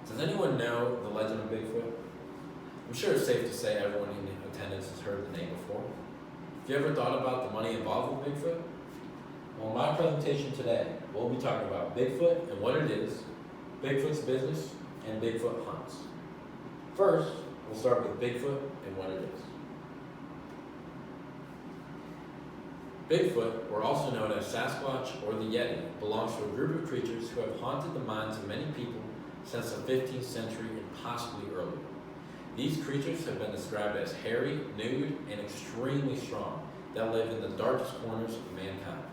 Does anyone know the legend of Bigfoot? I'm sure it's safe to say everyone in attendance has heard the name before. Have you ever thought about the money involved with Bigfoot? Well, in my presentation today, we'll be talking about Bigfoot and what it is, Bigfoot's business, and Bigfoot hunts. First, we'll start with Bigfoot and what it is. Bigfoot, or also known as Sasquatch or the Yeti, belongs to a group of creatures who have haunted the minds of many people since the 15th century and possibly earlier. These creatures have been described as hairy, nude, and extremely strong that live in the darkest corners of mankind.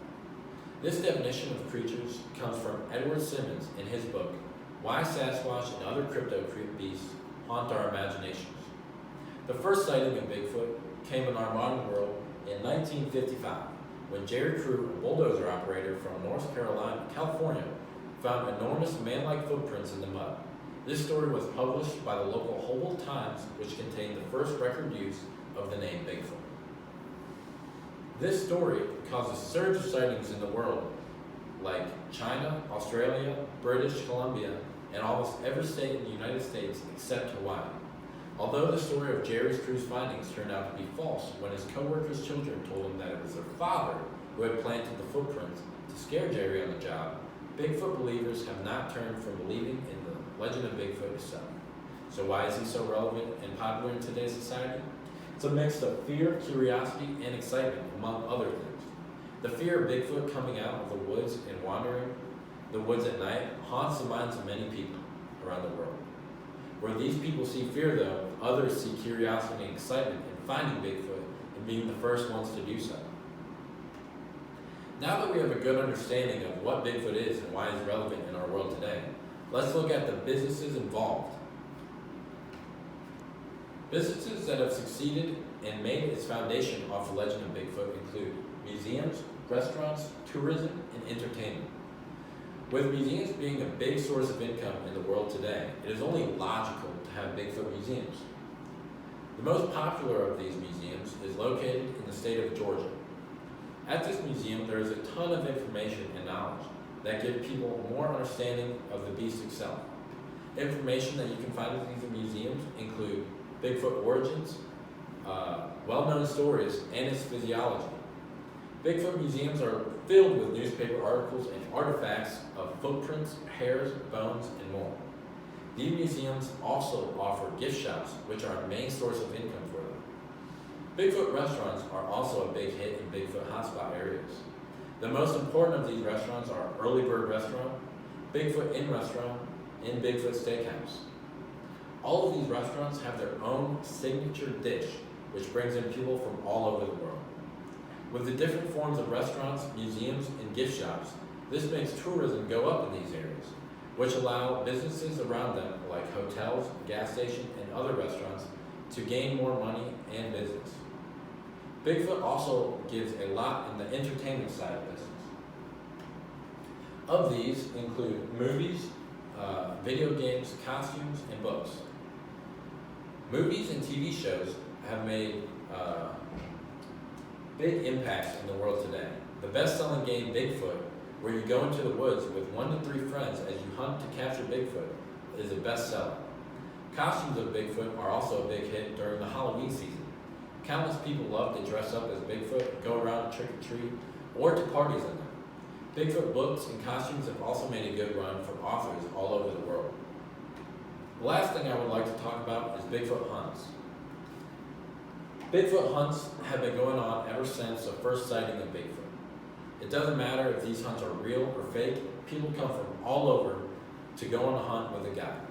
This definition of creatures comes from Edward Simmons in his book, Why Sasquatch and Other Crypto Beasts Haunt Our Imaginations. The first sighting of Bigfoot came in our modern world in 1955, when Jerry Crew, a bulldozer operator from California, found enormous man-like footprints in the mud. This story was published by the local Hobel Times, which contained the first record use of the name Bigfoot. This story caused a surge of sightings in the world, like China, Australia, British Columbia, and almost every state in the United States except Hawaii. Although the story of Jerry Crew's findings turned out to be false when his co-workers' children told him that it was their father who had planted the footprints to scare Jerry on the job, Bigfoot believers have not turned from believing in the legend of Bigfoot itself. So why is he so relevant and popular in today's society? It's a mix of fear, curiosity, and excitement, among other things. The fear of Bigfoot coming out of the woods and wandering the woods at night haunts the minds of many people around the world. Where these people see fear, though, others see curiosity and excitement in finding Bigfoot and being the first ones to do so. Now that we have a good understanding of what Bigfoot is and why it's relevant in our world today, let's look at the businesses involved. Businesses that have succeeded and made its foundation off the legend of Bigfoot include museums, restaurants, tourism, and entertainment. With museums being a big source of income in the world today, it is only logical to have Bigfoot museums. The most popular of these museums is located in the state of Georgia. At this museum, there is a ton of information and knowledge that give people more understanding of the beast itself. Information that you can find at these museums include Bigfoot origins, well-known stories, and its physiology. Bigfoot museums are filled with newspaper articles and artifacts of footprints, hairs, bones, and more. These museums also offer gift shops, which are a main source of income for them. Bigfoot restaurants are also a big hit in Bigfoot hotspot areas. The most important of these restaurants are Early Bird Restaurant, Bigfoot Inn Restaurant, and Bigfoot Steakhouse. All of these restaurants have their own signature dish, which brings in people from all over the world. With the different forms of restaurants, museums, and gift shops, this makes tourism go up in these areas, which allow businesses around them, like hotels, gas stations, and other restaurants, to gain more money and business. Bigfoot also gives a lot in the entertainment side of business. Of these include movies, video games, costumes, and books. Movies and TV shows have made big impacts in the world today. The best-selling game Bigfoot, where you go into the woods with 1 to 3 friends as you hunt to capture Bigfoot, is a bestseller. Costumes of Bigfoot are also a big hit during the Halloween season. Countless people love to dress up as Bigfoot, go around and trick-or-treat, or to parties in them. Bigfoot books and costumes have also made a good run for authors all over the world. The last thing I would like to talk about is Bigfoot hunts. Bigfoot hunts have been going on ever since the first sighting of Bigfoot. It doesn't matter if these hunts are real or fake, people come from all over to go on a hunt with a guide.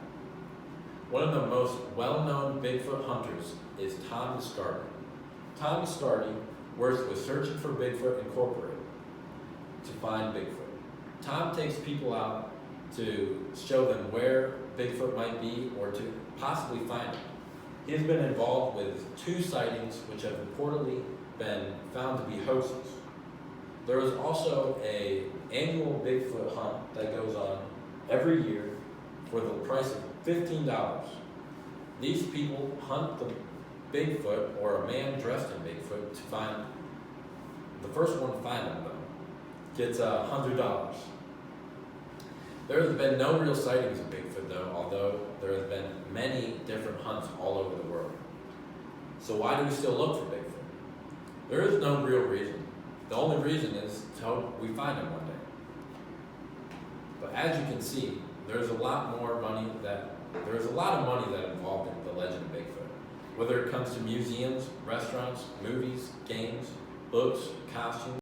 One of the most well-known Bigfoot hunters is Tom Muscardi. Tom Muscardi works with Searching for Bigfoot Incorporated to find Bigfoot. Tom takes people out to show them where Bigfoot might be or to possibly find him. He has been involved with 2 sightings which have reportedly been found to be hoaxes. There is also an annual Bigfoot hunt that goes on every year for the price of $15. These people hunt the Bigfoot, or a man dressed in Bigfoot, to find the first one to find him, though, gets $100. There has been no real sightings of Bigfoot, though, although hunts all over the world. So why do we still look for Bigfoot? There is no real reason. The only reason is to hope we find him one day. But as you can see, there's a lot of money that involved in the legend of Bigfoot. Whether it comes to museums, restaurants, movies, games, books, costumes,